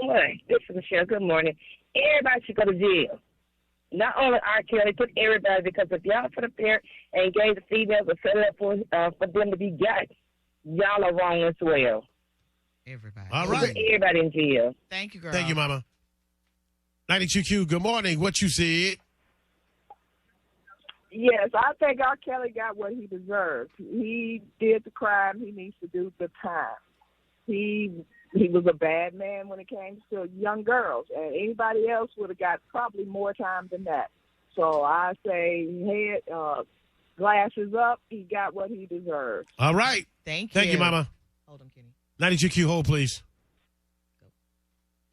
Morning. This is Michelle. Good morning. Everybody should go to jail. Not only R. Kelly, put everybody, because if y'all put up there and gave the females a set up for them to be got, y'all are wrong as well. Everybody. All right. Put everybody in jail. Thank you, girl. Thank you, Mama. 92Q, good morning. What you said? Yes, I think R. Kelly got what he deserved. He did the crime. He needs to do the time. He was a bad man when it came to young girls, and anybody else would have got probably more time than that. So I say, glasses up. He got what he deserved. All right. Thank you. Thank you, Mama. Hold on, Kenny. 92Q, hold, please.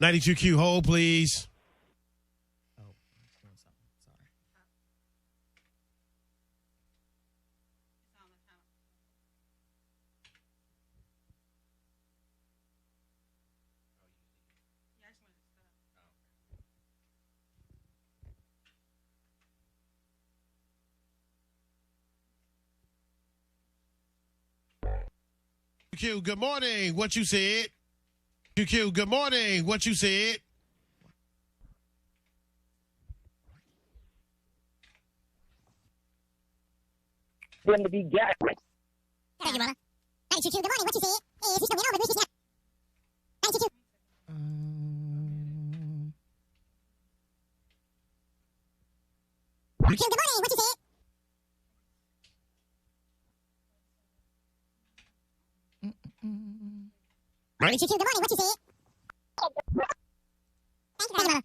92Q, hold, please. Oh, I was doing something. Sorry. Q, good morning. What you said? QQ, good morning. What you said? Them to be got. Thank you, Mama. 92Q, good morning. What you said? Is this going over? This is 92Q. Q, good morning. What you said? Thank you, good morning. What you said? Thank you, Mama.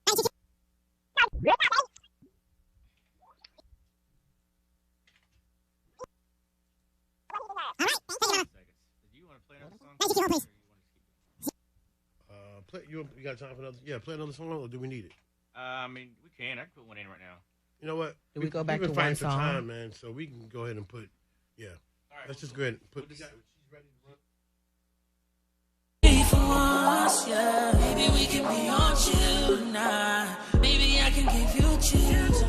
92Q. All right. Thank you, Mama. Do you want to play another song? 92Q, hold, please. You got time for another? Yeah, play another song, or do we need it? I mean, we can. I can put one in right now. You know what? Do we go back We've to been fighting one for song? time, man, so we can go ahead and put, yeah. All right, Let's just go ahead and put. For once, yeah. Maybe we can be on chill tonight. Maybe I can give you chills.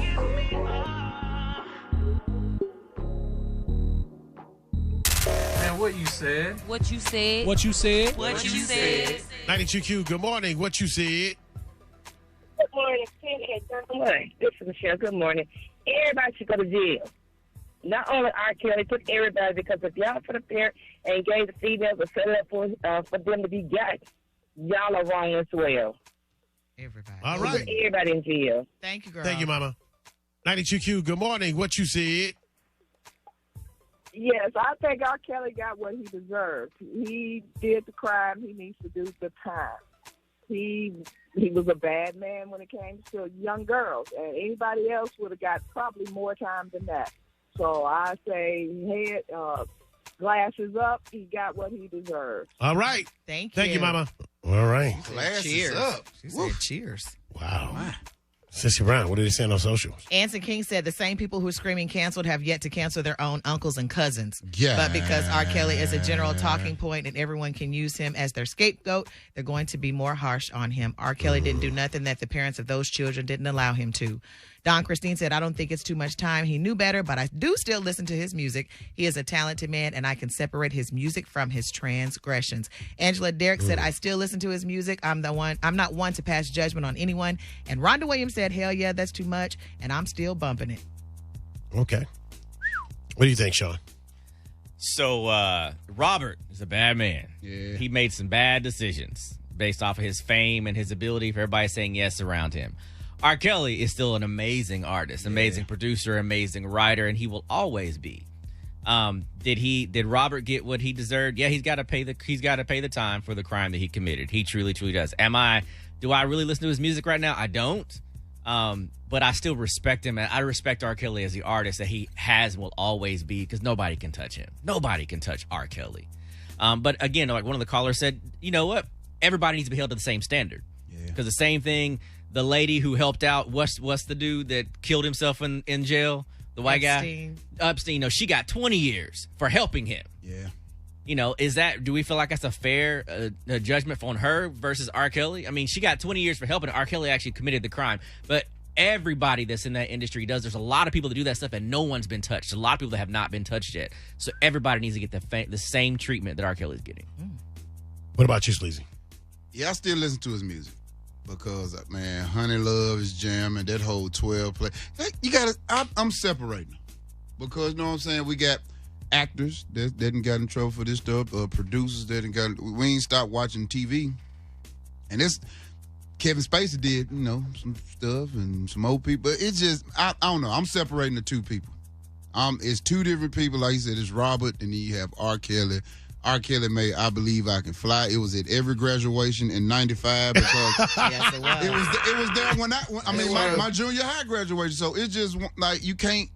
Man, what you said? What you said? What you said? What you said? 92Q, good morning. What you said? Good morning. Good morning. This is Michelle. Good morning. Everybody should go to jail. Not only R. Kelly, put everybody, because if y'all put up there and gave the females a set up for them to be got, y'all are wrong as well. Everybody. All Put right. everybody in jail. Thank you, girl. Thank you, Mama. 92Q, good morning. What you said? Yes, I think R. Kelly got what he deserved. He did the crime. He needs to do the time. He was a bad man when it came to young girls, and anybody else would have got probably more time than that. So I say, glasses up. He got what he deserved. All right. Thank you. Thank you, Mama. All right. Cheers. up. She said cheers. Wow. Sissy Brown, what did they say on socials? Anson King said the same people who are screaming canceled have yet to cancel their own uncles and cousins. Yeah. But because R. Kelly is a general talking point and everyone can use him as their scapegoat, they're going to be more harsh on him. R. Kelly didn't do nothing that the parents of those children didn't allow him to. Don Christine said, I don't think it's too much time. He knew better, but I do still listen to his music. He is a talented man, and I can separate his music from his transgressions. Angela Derrick said, I still listen to his music. I'm not one to pass judgment on anyone. And Rhonda Williams said, hell yeah, that's too much, and I'm still bumping it. Okay. What do you think, Sean? So, Robert is a bad man. Yeah. He made some bad decisions based off of his fame and his ability for everybody saying yes around him. R. Kelly is still an amazing artist, amazing producer, amazing writer, and he will always be. Did Robert get what he deserved? Yeah, he's got to pay the time for the crime that he committed. He truly does. Do I really listen to his music right now? I don't. But I still respect him, and I respect R. Kelly as the artist that he has and will always be, because nobody can touch him. Nobody can touch R. Kelly. But again, like one of the callers said, you know what? Everybody needs to be held to the same standard. Because the same thing, the lady who helped out, what's the dude that killed himself in jail? The white guy? Epstein. No, she got 20 years for helping him. Yeah. You know, do we feel like that's a fair judgment on her versus R. Kelly? I mean, she got 20 years for helping. R. Kelly actually committed the crime. But everybody that's in that industry does. There's a lot of people that do that stuff, and no one's been touched. A lot of people that have not been touched yet. So everybody needs to get the same treatment that R. Kelly's getting. What about you, Sleazy? Yeah, I still listen to his music because, man, Honey Love is jamming. That whole 12 play. You got to, I'm separating them because, you know what I'm saying, we got actors that didn't got in trouble for this stuff, producers that didn't got, we ain't stopped watching TV. And this, Kevin Spacey did, you know, some stuff and some old people. But it's just, I don't know. I'm separating the two people. It's two different people. Like you said, it's Robert, and then you have R. Kelly. R. Kelly made I Believe I Can Fly. It was at every graduation in 95 because Yes, it was. it was there when my junior high graduation. So it's just like you can't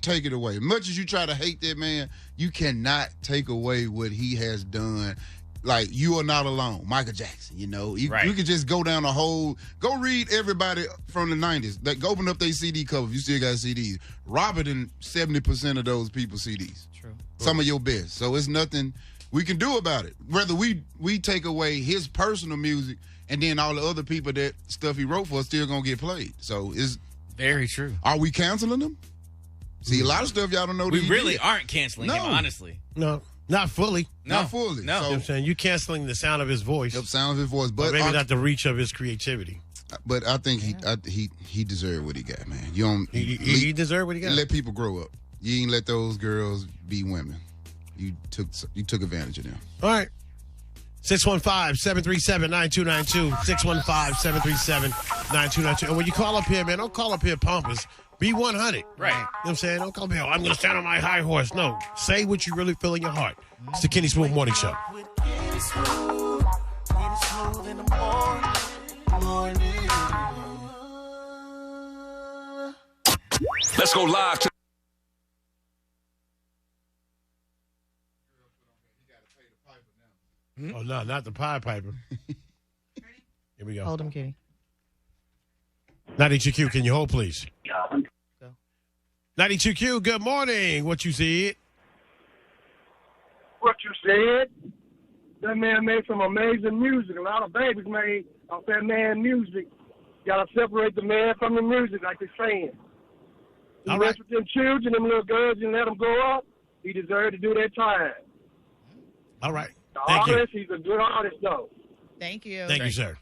take it away. As much as you try to hate that man, you cannot take away what he has done. Like, You Are Not Alone, Michael Jackson, you know. You could just go down go read everybody from the 90s. Go open up their CD cover if you still got CDs. Robert and 70% of those people CDs. True. Some of your best. So it's nothing we can do about it. Whether we take away his personal music and then all the other people that stuff he wrote for is still going to get played. So it's very true. Are we canceling them? See, a lot of stuff y'all don't know. We really aren't canceling him, honestly. No. Not fully. Not fully. No. So, you know what I'm saying? You canceling the sound of his voice. The sound of his voice. But maybe not the reach of his creativity. But I think he deserved what he got, man. You don't. He deserved what he got. Let people grow up. You ain't let those girls be women. You took advantage of them. All right. 615-737-9292. 615-737-9292. And when you call up here, man, don't call up here pompous. Be 100. Right. You know what I'm saying? Don't call me, I'm going to stand on my high horse. No. Say what you really feel in your heart. It's the Kenny Smooth Morning Show. Let's go live to Oh, no, not the Pied Piper. Here we go. Hold him, Kenny. 92Q, can you hold, please? Go. 92Q, good morning. What you said? What you said? That man made some amazing music. A lot of babies made off that man music. Gotta separate the man from the music, like they're saying. He messed with them children, them little girls, and let them grow up. He deserved to do that time. All right. The Thank you. artist, he's a good artist, though. Thank you. Thank you, sir.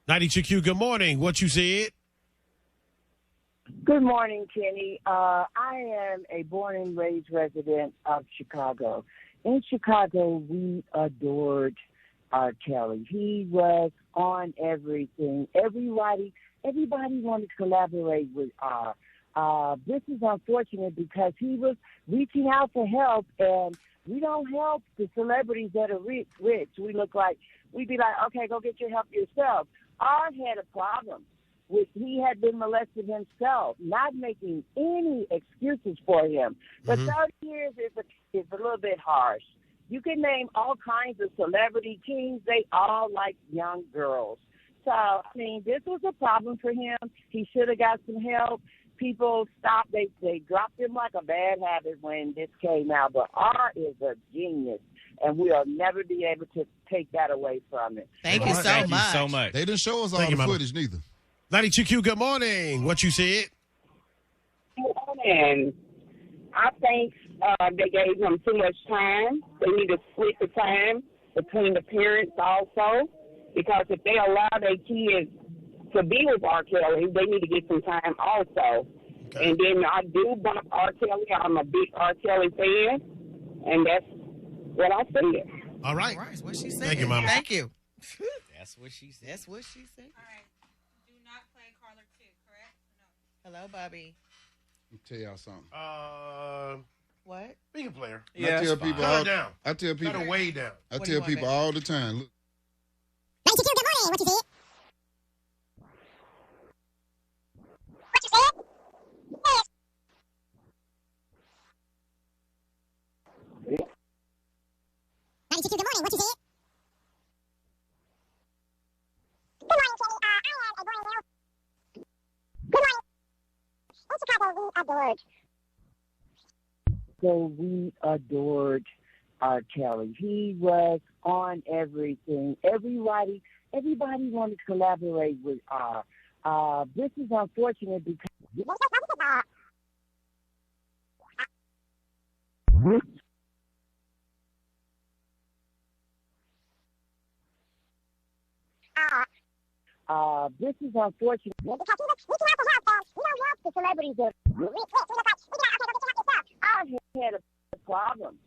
92Q, good morning. What you said? Good morning, Kenny. I am a born and raised resident of Chicago. In Chicago, we adored R.Kelly. He was on everything. Everybody wanted to collaborate with R. This is unfortunate because he was reaching out for help, and we don't help the celebrities that are rich. We'd be like, okay, go get your help yourself. R had a problem. He had been molested himself, not making any excuses for him. But 30 years is a little bit harsh. You can name all kinds of celebrity kings. They all like young girls. So, I mean, this was a problem for him. He should have got some help. People stopped. They dropped him like a bad habit when this came out. But R is a genius, and we'll never be able to take that away from him. Thank you so much. They didn't show us all the footage neither. 92Q, good morning. What you said? And I think they gave him too much time. They need to split the time between the parents also, because if they allow their kids to be with R. Kelly, they need to get some time also. Okay. And then I do bump R. Kelly. I'm a big R. Kelly fan, and that's what I said. All right. That's what she said. Thank you, Mama. Thank you. That's what she said. That's what she said. All right. Do not play caller 2, correct? No. Hello, Bobby. Let me tell y'all something. What? Being a player. I tell people Cut down. I tell people. Cut her way down. I tell people all the time. Look. 92Q, good morning. What you said? So we adored R. Kelly. He was on everything. Everybody wanted to collaborate with R. This is unfortunate because This is unfortunate. We can help them. We don't want the celebrities to. I had a problem.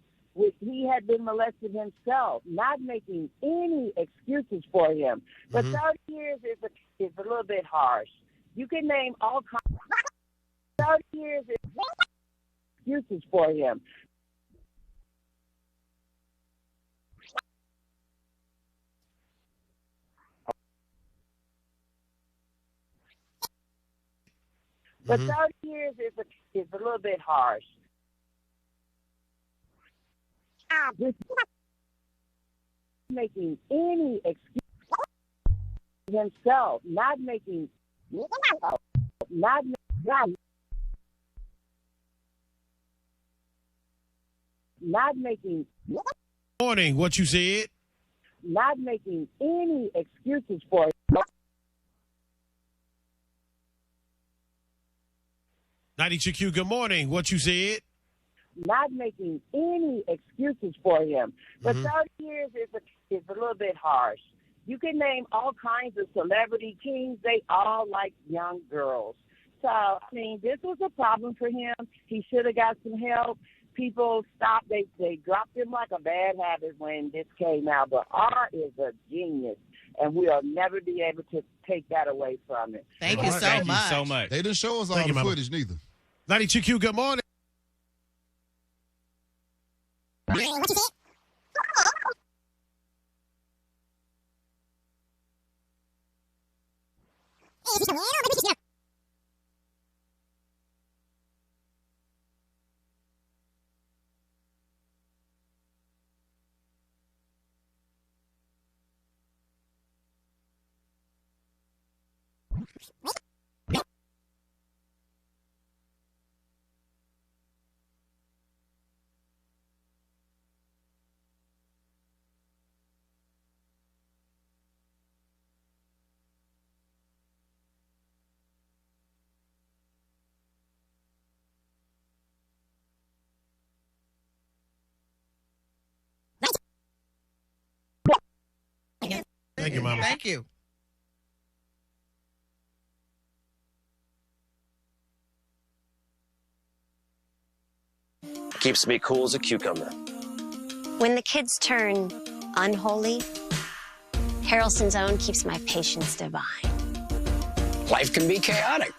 He had been molested himself, not making any excuses for him. But 30 years is a little bit harsh. You can name all kinds. 30 years is excuses for him. But 30 years is a little bit harsh. Making any excuse himself, not making Morning, what you said? Not making any excuses for him. 92Q, good morning, what you said? Not making any excuses for him. But 30 years is a little bit harsh. You can name all kinds of celebrity kings. They all like young girls. So, I mean, this was a problem for him. He should have got some help. People stopped. They dropped him like a bad habit when this came out. But R is a genius, and we'll never be able to take that away from him. Thank you so much. They didn't show us all the footage neither. 92Q, good morning. What you say? Thank you, Mama. Thank you. Keeps me cool as a cucumber. When the kids turn unholy, Harrelson's Own keeps my patience divine. Life can be chaotic,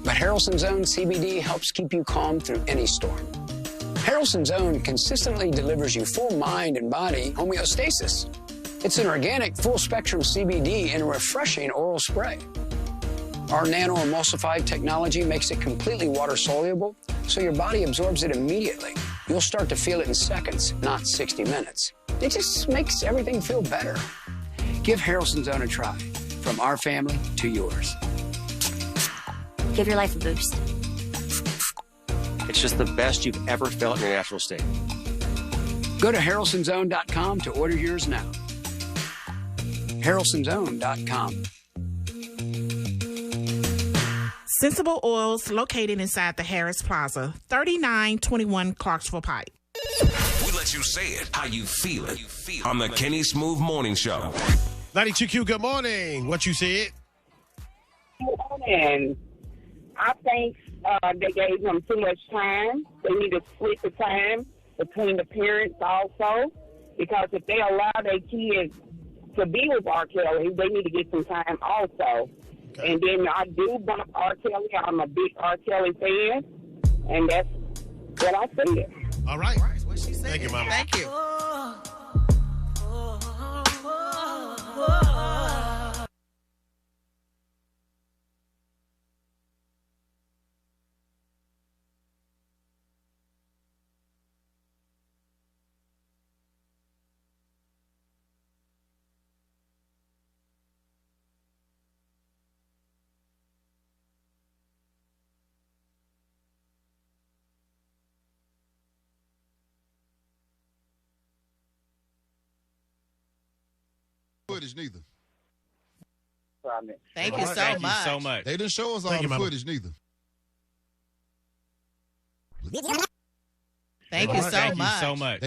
but Harrelson's Own CBD helps keep you calm through any storm. Harrelson's Own consistently delivers you full mind and body homeostasis. It's an organic, full-spectrum CBD in a refreshing oral spray. Our nano-emulsified technology makes it completely water-soluble, so your body absorbs it immediately. You'll start to feel it in seconds, not 60 minutes. It just makes everything feel better. Give Harrelson's Own a try, from our family to yours. Give your life a boost. It's just the best you've ever felt in your natural state. Go to harrelsonsown.com to order yours now. harrelsonsown.com. Sensible Oils located inside the Harris Plaza, 3921 Clarksville Pike. We let you say it how you feel it on the Kenny Smooth Morning Show. 92Q, good morning. What you said? Good morning. I think they gave him too much time. They need to split the time between the parents also, because if they allow their kids to be with R. Kelly, they need to get some time also. Okay. And then I do bump R. Kelly. I'm a big R. Kelly fan, and that's what I said. All right. What she said. Thank you, Mama. Thank you. Footage neither. Thank you so much. They didn't show us all the footage neither. Thank you so much.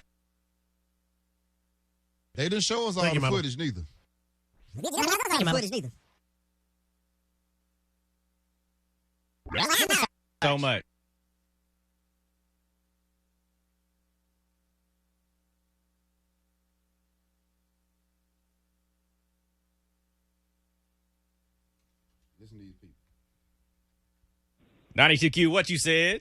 They didn't show us all the footage neither. Footage neither. So much. Listen to these people. 92Q, what you said?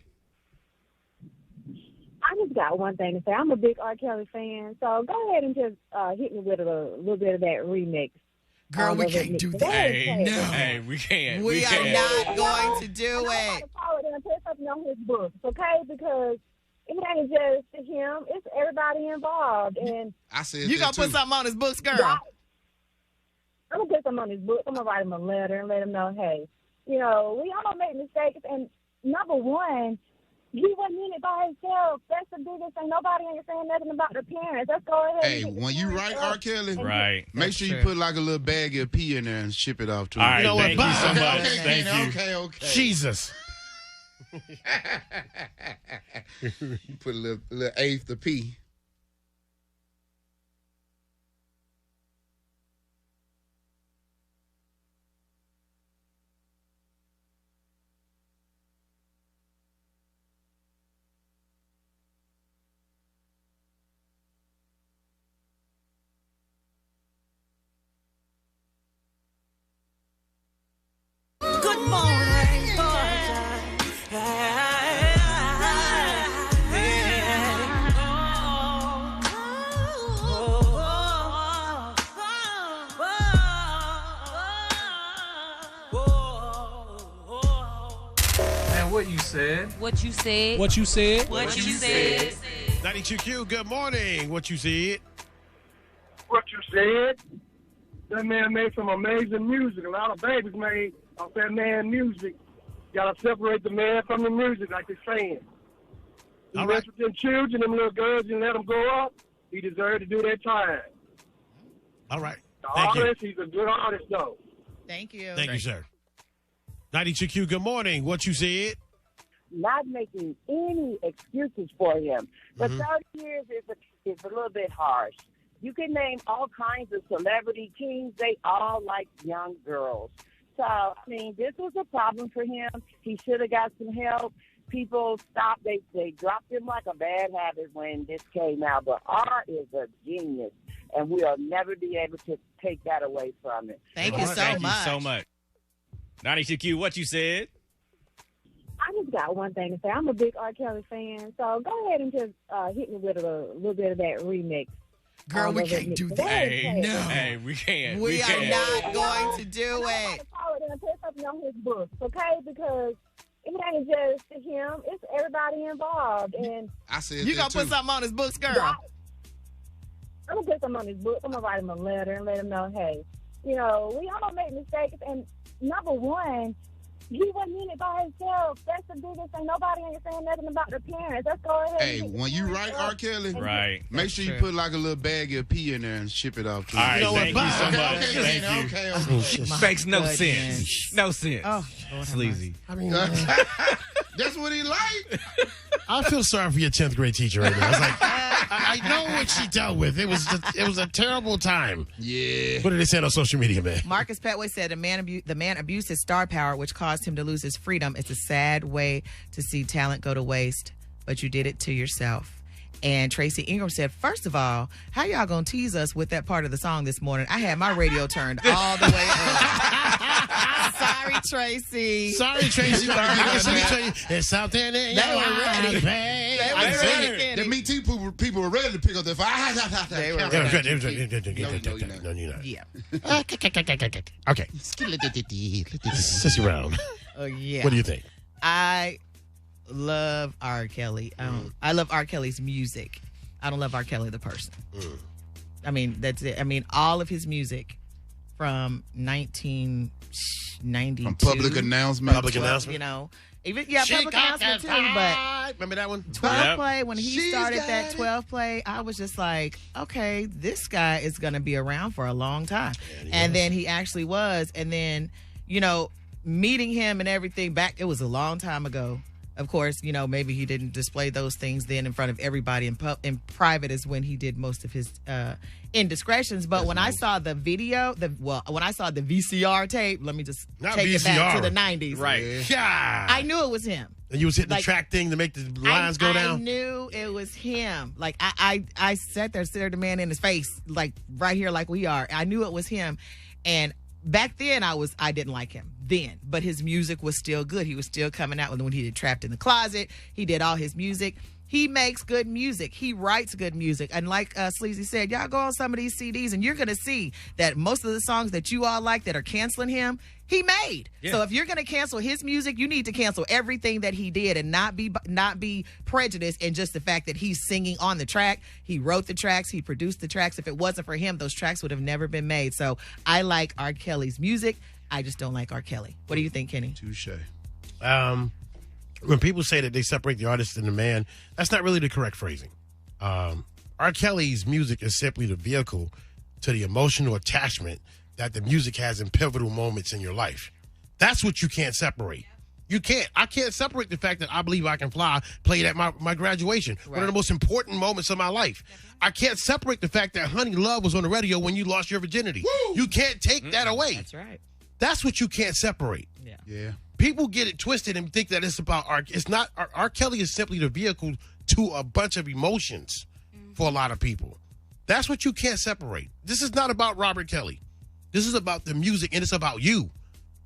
I just got one thing to say. I'm a big R. Kelly fan, so go ahead and just hit me with a little bit of that remix. Girl, we can't do that. Hey, no. Hey, we can't. We are not going to do I it. to follow it and put something on his books, okay? Because it ain't just him; it's everybody involved. And I said You gonna put something on his books, girl? I'm gonna put something on his book. I'm gonna write him a letter and let him know, hey, we all make mistakes. And number one, he wasn't in it by himself. That's the biggest thing. Nobody understands nothing about the parents. Let's go ahead. Hey, when you write R. Kelly, Right. make sure you put like a little bag of pee in there and ship it off to him. All right, You know what? thank you so much. Okay, Thank you. okay. Jesus. You put a little eighth of pee. Good morning, Man, what you said? What you said? What you said? What you said? 92Q, good morning. What you said? What you said? That man made some amazing music. A lot of babies made off that man music. Gotta separate the man from the music, like they're saying. He All right. messed with them children, them little girls, and let them go up. He deserved to do that time. All right. The Thank you. artist, he's a good artist, though. Thank you. Thank you, sir. 92Q, good morning. What you said? Not making any excuses for him. But 30 years is a little bit harsh. You can name all kinds of celebrity kings. They all like young girls. So, I mean, this was a problem for him. He should have got some help. People stopped. They dropped him like a bad habit when this came out. But R is a genius, and we'll never be able to take that away from it. Thank you so Thank much. you so much. 92Q, what you said? I just got one thing to say. I'm a big R. Kelly fan, so go ahead and just hit me with a little bit of that remix. Girl, we can't do that. Hey, no. Hey, we can't. We are can't. not going to do it. Follow it and put something on his books, okay? Because it ain't just him; it's everybody involved. And I said You that gonna too. put something on his books, girl? I'm gonna put something on his book. I'm gonna write him a letter and let him know, hey, we all make mistakes. And number one, he wasn't in it by himself. That's the biggest thing. Nobody understands nothing about the parents. Let's go ahead. Hey, and get when the you parents write up. R. Kelly, Right. make sure you put like a little bag of pee in there and ship it off to All him. right, You know thank what? you so Okay, much. okay, Thank you. okay. Makes no goodness. sense. No sense. Oh, Lord have Sleazy. I mean, That's what he liked. I feel sorry for your 10th grade teacher right now. It's like, I know what she dealt with. It was a terrible time. Yeah. What did they say on social media, man? Marcus Petway said the man abused his star power, which caused him to lose his freedom. It's a sad way to see talent go to waste, but you did it to yourself. And Tracy Ingram said, first of all, how y'all gonna tease us with that part of the song this morning? I had my radio turned all the way up. Sorry, Tracy. Sorry, Tracy. It's something in They your were ready. eyes, babe. They were I ready, sing it. Kenny. The Me Too people were ready to pick up their fire. They were It was ready. good. No, you're not. Yeah. Okay. Sissy Brown. Oh, yeah. What do you think? I love R. Kelly. I love R. Kelly's music. I don't love R. Kelly the person. I mean, that's it. I mean, all of his music from 1992. From public announcement. Public announcement. You know, even public She got announcement too. that But remember that one? 12 play, when he She's started got that it. 12 play, I was just like, okay, this guy is going to be around for a long time. And then he actually was. And then, meeting him and everything back, it was a long time ago. Of course, maybe he didn't display those things then in front of everybody in private is when he did most of his indiscretions. But when I saw the video, when I saw the VCR tape, let me just take it back to the 90s. Right. Yeah. I knew it was him. And you was hitting the track thing to make the lines go down? I knew it was him. Like, I sat there, stared the man in his face, like, right here like we are. I knew it was him. And back then, I didn't like him then. But his music was still good. He was still coming out when he did Trapped in the Closet. He did all his music. He makes good music. He writes good music. And like Sleazy said, y'all go on some of these CDs and you're going to see that most of the songs that you all like that are canceling him, he made. Yeah. So if you're going to cancel his music, you need to cancel everything that he did and not be prejudiced in just the fact that he's singing on the track. He wrote the tracks. He produced the tracks. If it wasn't for him, those tracks would have never been made. So I like R. Kelly's music. I just don't like R. Kelly. What do you think, Kenny? Touche. When people say that they separate the artist and the man, that's not really the correct phrasing. R. Kelly's music is simply the vehicle to the emotional attachment that the music has in pivotal moments in your life. That's what you can't separate. You can't. I can't separate the fact that I Believe I Can Fly played at my graduation, one of the most important moments of my life. I can't separate the fact that Honey Love was on the radio when you lost your virginity. Woo! You can't take that away. That's right. That's what you can't separate. Yeah. People get it twisted and think that it's about it's not. R. Kelly is simply the vehicle to a bunch of emotions for a lot of people. That's what you can't separate. This is not about Robert Kelly. This is about the music, and it's about you.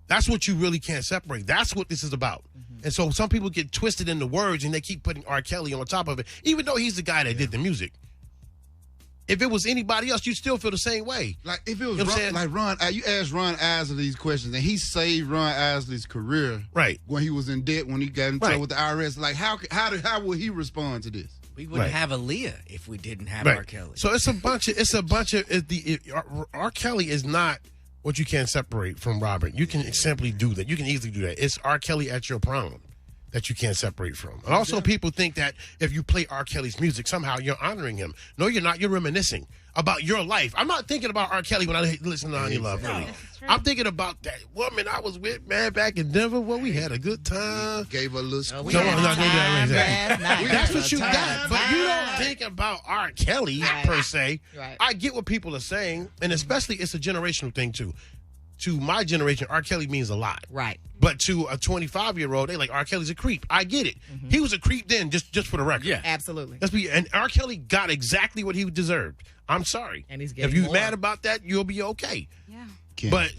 That's what you really can't separate. That's what this is about. And so some people get twisted in the words, and they keep putting R. Kelly on top of it, even though he's the guy that did the music. If it was anybody else, you'd still feel the same way. Like if it was Ron, you asked Ron Isley these questions, and he saved Ron Isley's career. Right. When he was in debt, when he got in trouble with the IRS. Like how would he respond to this? We wouldn't have Aaliyah if we didn't have R. Kelly. So it's a bunch of R. Kelly is not what you can't separate from Robert. You can simply do that. You can easily do that. It's R. Kelly at your prom that you can't separate from. And also people think that if you play R. Kelly's music, somehow you're honoring him. No, you're not. You're reminiscing about your life. I'm not thinking about R. Kelly when I listen to Honey Love, really. I'm thinking about that woman I was with, man, back in Denver. Well, we had a good time. Gave her a little squeeze. That's what you got. But you don't think about R. Kelly, per se. Right. I get what people are saying, and especially it's a generational thing, too. To my generation, R. Kelly means a lot. Right. But to a 25-year-old, they like, R. Kelly's a creep. I get it. He was a creep then, just for the record. Yeah, absolutely. And R. Kelly got exactly what he deserved. I'm sorry. And he's getting if you're more. mad about that, you'll be okay. Yeah. But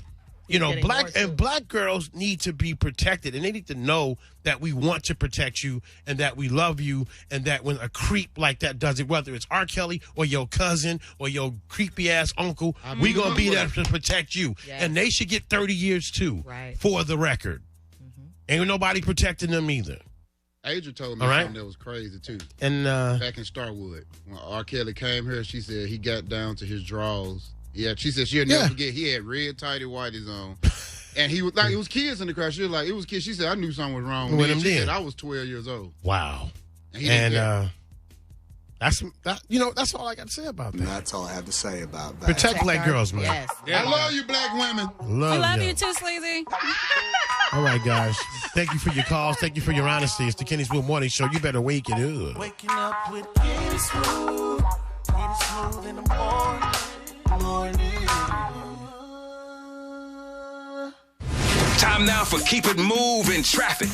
black girls need to be protected, and they need to know that we want to protect you and that we love you, and that when a creep like that does it, whether it's R. Kelly or your cousin or your creepy ass uncle, we gonna be there to protect you. Yes. And they should get 30 years too, for the record. Ain't nobody protecting them either. Adrian told me something that was crazy too. And back in Starwood, when R. Kelly came here, she said he got down to his drawers. Yeah, she said she'll never forget. He had red tighty whities on, and he was like, it was kids in the crowd. She was like, it was kids. She said, I knew something was wrong with him. She said, I was 12 years old. Wow. And that's all I got to say about that. That's all I have to say about that. Protect black girls, man. Yes. I love you, black women. I love you too, Sleazy. All right, guys. Thank you for your calls. Thank you for your honesty. It's the Kenny Smooth Morning Show. You better wake it up. Waking up with Kenny Smooth in the morning. Time now for Keep It Moving Traffic.